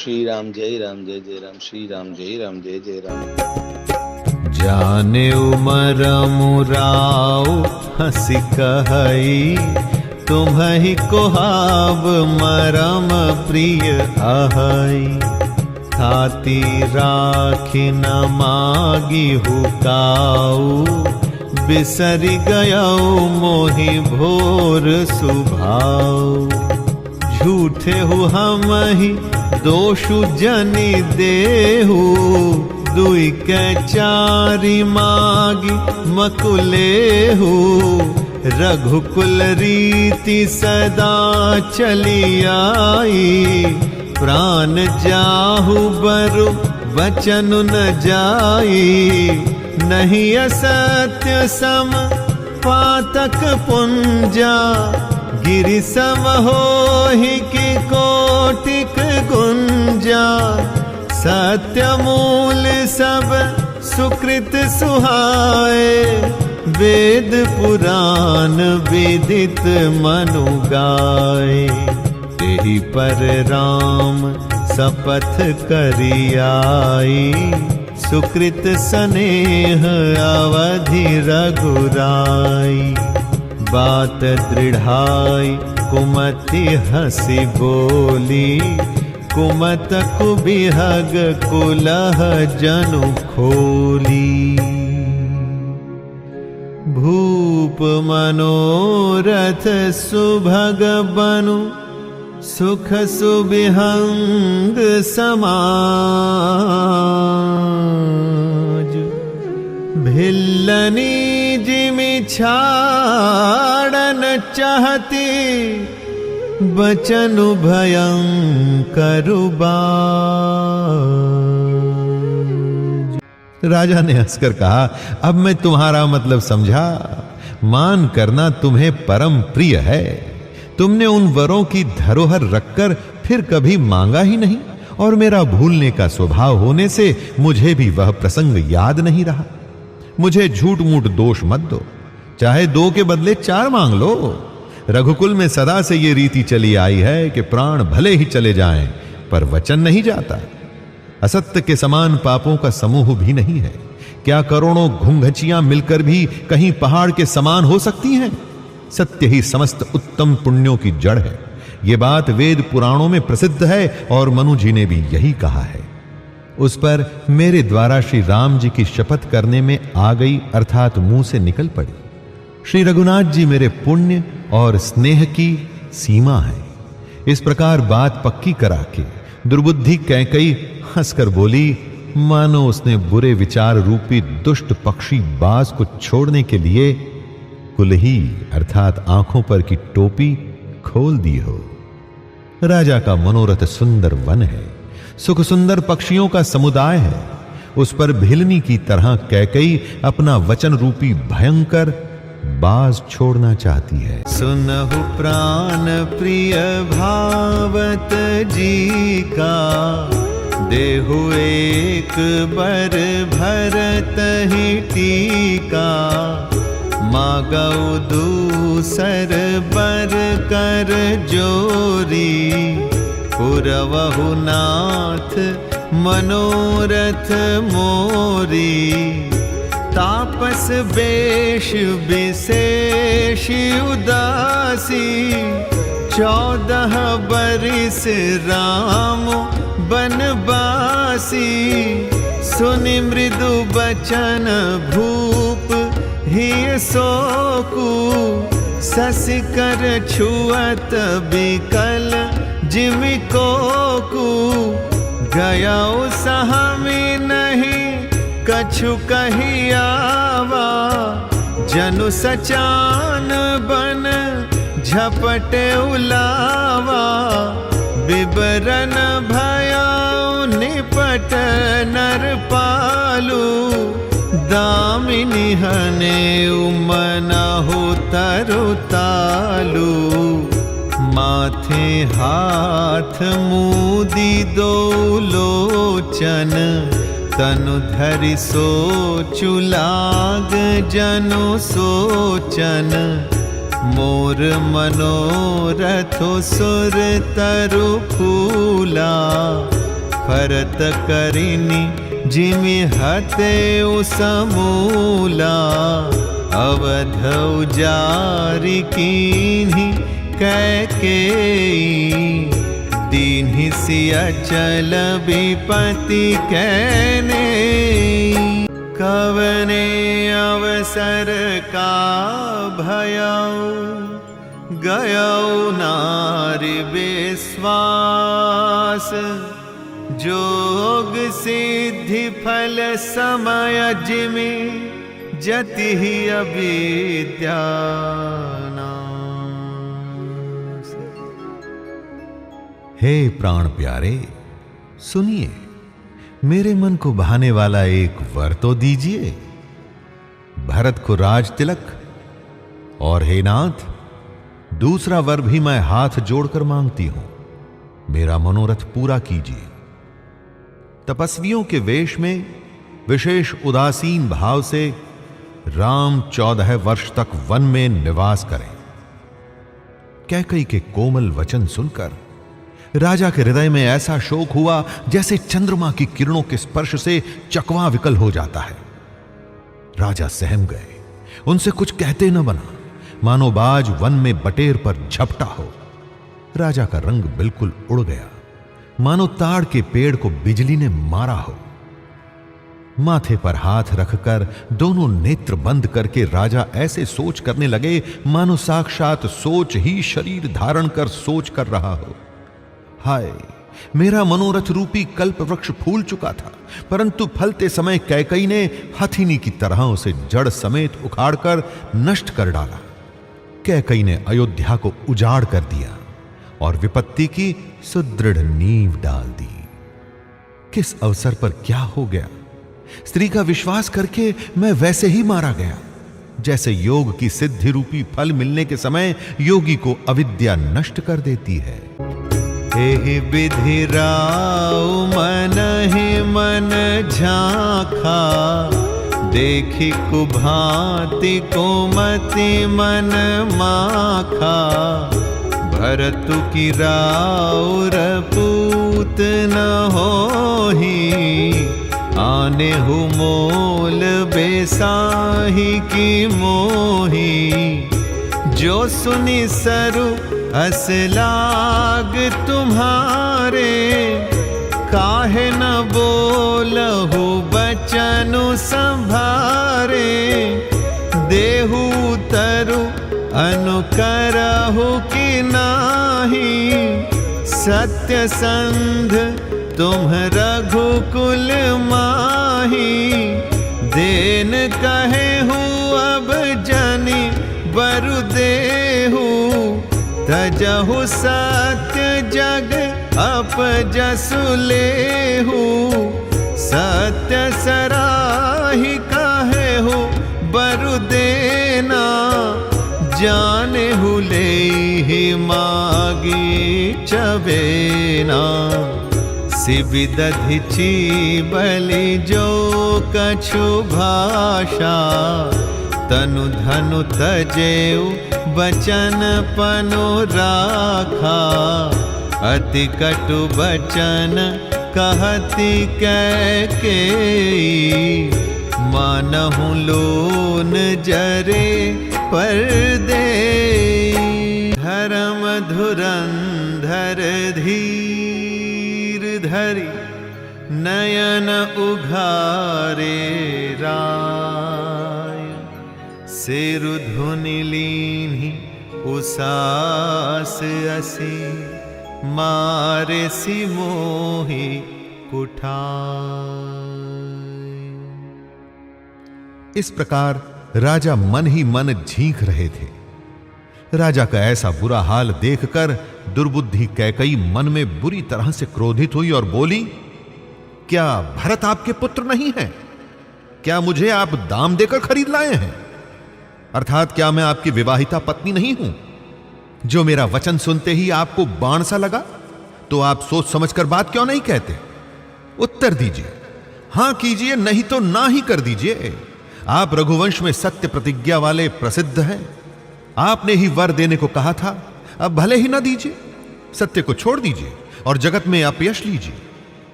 श्री राम जय जय राम, श्री राम जय जय राम। जाने उमर मुराऊ हंसी कहई, तुम्हि कोहाब मरम प्रिय आहई। थाती राखी न मागी हुकाऊ, बिसरि गयऊ मोहि भोर सुभाऊ। झूठे हु हम ही दोषु जनि देहु, दुई के चारि मागी मकुलेहु। रघुकुल रीति सदा चली आई, प्राण जाहु बरु वचन न जाई। नहीं असत्य सम पातक पुंजा, गिरि सम होहि की कोटिक गुंजा। सत्य मूल सब सुकृत सुहाए, वेद पुराण विदित मनु गाए। तेहि पर राम शपथ करि आई, सुकृत स्नेह अवधि रघुराई। बात दृढ़ाई कुमति हंसी बोली, कुमत कुबिहग कुलह जनु खोली। भूप मनोरथ सुभग बनु, सुख सुबिहंग समाज। भिल्लनी जिमि छाड़न चाहती, बचनु भयंकर बाज। राजा ने हंसकर कहा, अब मैं तुम्हारा मतलब समझा। मान करना तुम्हें परम प्रिय है। तुमने उन वरों की धरोहर रखकर फिर कभी मांगा ही नहीं, और मेरा भूलने का स्वभाव होने से मुझे भी वह प्रसंग याद नहीं रहा। मुझे झूठ मूठ दोष मत दो, चाहे 2 के बदले 4 मांग लो। रघुकुल में सदा से ये रीति चली आई है कि प्राण भले ही चले जाएं, पर वचन नहीं जाता। असत्य के समान पापों का समूह भी नहीं है। क्या करोड़ों घुंघचियां मिलकर भी कहीं पहाड़ के समान हो सकती हैं? सत्य ही समस्त उत्तम पुण्यों की जड़ है। ये बात वेद पुराणों में प्रसिद्ध है, और मनु जी ने भी यही कहा है। उस पर मेरे द्वारा श्री राम जी की शपथ करने में आ गई, अर्थात मुंह से निकल पड़ी। श्री रघुनाथ जी मेरे पुण्य और स्नेह की सीमा है। इस प्रकार बात पक्की करा के दुर्बुद्धि कैकई हंसकर बोली, मानो उसने बुरे विचार रूपी दुष्ट पक्षी बाज को छोड़ने के लिए कुलही अर्थात आंखों पर की टोपी खोल दी हो। राजा का मनोरथ सुंदर वन है, सुख सुंदर पक्षियों का समुदाय है। उस पर भिलनी की तरह कैकई अपना वचन रूपी भयंकर बाज छोड़ना चाहती है। सुनहु प्राण प्रिय भावत जी का, देहु एक बर भरत ही टीका। मागऊ दूसर बर कर जोरी, पुरवहु नाथ मनोरथ मोरी। तापस बेश विशेष उदासी, 14 बरिस राम बनवासी। सुनि मृदु बचन भूप ही सोकु, शशि कर छुअत बिकल जिमि कोकु। गया सहमी नहीं कछु कही आवा, जनु सचान बन झपटे उलावा। विवरण भयाउ निपट नर पालू, दामिनी हने उमनाहु तरु तालू। माथे हाथ मूदी दो लोचन, तनु धरि सोचु लाग जनु सोचन। मोर मनोरथ सुर तरु फूला, फरत करिनी जिमि हते समूला, अवध उजारि कीन्हि कैकेयी, दीन्हि सिय अचल विपति कैने, कवने अवसर का भयउ, गयौ नारि विश्वास, जोग सिद्धि फल समय जिमि, जति ही अविद्या नाश। हे प्राण प्यारे, सुनिए, मेरे मन को भाने वाला एक वर तो दीजिए। भरत को राज तिलक, और हे नाथ, दूसरा वर भी मैं हाथ जोड़कर मांगती हूं, मेरा मनोरथ पूरा कीजिए। तपस्वियों के वेश में विशेष उदासीन भाव से राम 14 वर्ष तक वन में निवास करें। कैकई के कोमल वचन सुनकर राजा के हृदय में ऐसा शोक हुआ जैसे चंद्रमा की किरणों के स्पर्श से चकवा विकल हो जाता है। राजा सहम गए, उनसे कुछ कहते न बना, मानो बाज वन में बटेर पर झपटा हो। राजा का रंग बिल्कुल उड़ गया, मानो ताड़ के पेड़ को बिजली ने मारा हो। माथे पर हाथ रखकर दोनों नेत्र बंद करके राजा ऐसे सोच करने लगे मानो साक्षात सोच ही शरीर धारण कर सोच कर रहा हो। हाय, मेरा मनोरथ रूपी कल्प वृक्ष फूल चुका था, परंतु फलते समय कैकई ने हथिनी की तरह उसे जड़ समेत उखाड़कर नष्ट कर डाला। कैकई ने अयोध्या को उजाड़ कर दिया और विपत्ति की सुदृढ़ नींव डाल दी। किस अवसर पर क्या हो गया? स्त्री का विश्वास करके मैं वैसे ही मारा गया, जैसे योग की सिद्धि रूपी फल मिलने के समय योगी को अविद्या नष्ट कर देती है। हे विधि राव मन ही मन झांखा, देखी कुभांति कुमति मन माखा, भरतु की राउर पूत न होही, आने हु मोल बेसाही की मोही, जो सुनी सरु अस लाग तुम्हारे, काहे न बोलहु बचनु संभारे, देहु तरु अनुकरहु कि नाही, सत्य संध तुम रघुकुल माही, देन कहे हूँ अब जनि बरु देहु, तजहु सत्य जग अपजसु लेहु, सत्य सराहि काहे हो बरु देना, जाने हु लेहि मागी चबेना, सिबि दधिचि बलि जो कछु भाषा, तनु धनु तजेउ बचन पनु राखा, अति कटु बचन कहती कैकेयी, मानहु लोन जरे पर देई, धर्म धुरंधर धीर धरि, नयन उघारे राय, सिरु धुनि लीन्हि उसास असी, मारे सी मोहि कुठाय। इस प्रकार राजा मन ही मन झींक रहे थे। राजा का ऐसा बुरा हाल देखकर दुर्बुद्धि कैकई मन में बुरी तरह से क्रोधित हुई और बोली, क्या भरत आपके पुत्र नहीं है? क्या मुझे आप दाम देकर खरीद लाए हैं? अर्थात क्या मैं आपकी विवाहिता पत्नी नहीं हूं? जो मेरा वचन सुनते ही आपको बाण सा लगा, तो आप सोच समझकर बात क्यों नहीं कहते? उत्तर दीजिए, हां कीजिए, नहीं तो ना ही कर दीजिए। आप रघुवंश में सत्य प्रतिज्ञा वाले प्रसिद्ध हैं। आपने ही वर देने को कहा था, अब भले ही ना दीजिए, सत्य को छोड़ दीजिए और जगत में अपयश लीजिए।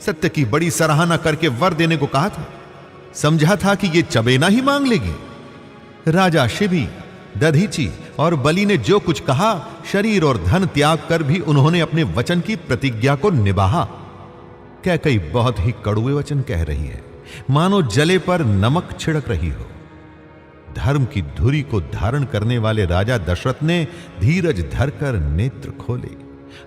सत्य की बड़ी सराहना करके वर देने को कहा था। समझा था कि ये चबेना ही मांग लेगी। राजा शिबी, दधीची और बलि ने जो कुछ कहा, शरीर और धन त्याग कर भी उन्होंने अपने वचन की प्रतिज्ञा को निभाया। कैकई बहुत ही कड़ुए वचन कह रही है, मानो जले पर नमक छिड़क रही हो। धर्म की धुरी को धारण करने वाले राजा दशरथ ने धीरज धरकर नेत्र खोले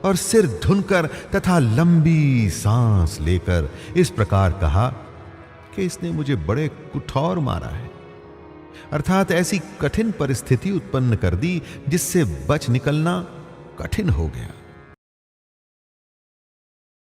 और सिर धुनकर तथा लंबी सांस लेकर इस प्रकार कहा कि इसने मुझे बड़े कुठौर मारा है, अर्थात ऐसी कठिन परिस्थिति उत्पन्न कर दी जिससे बच निकलना कठिन हो गया।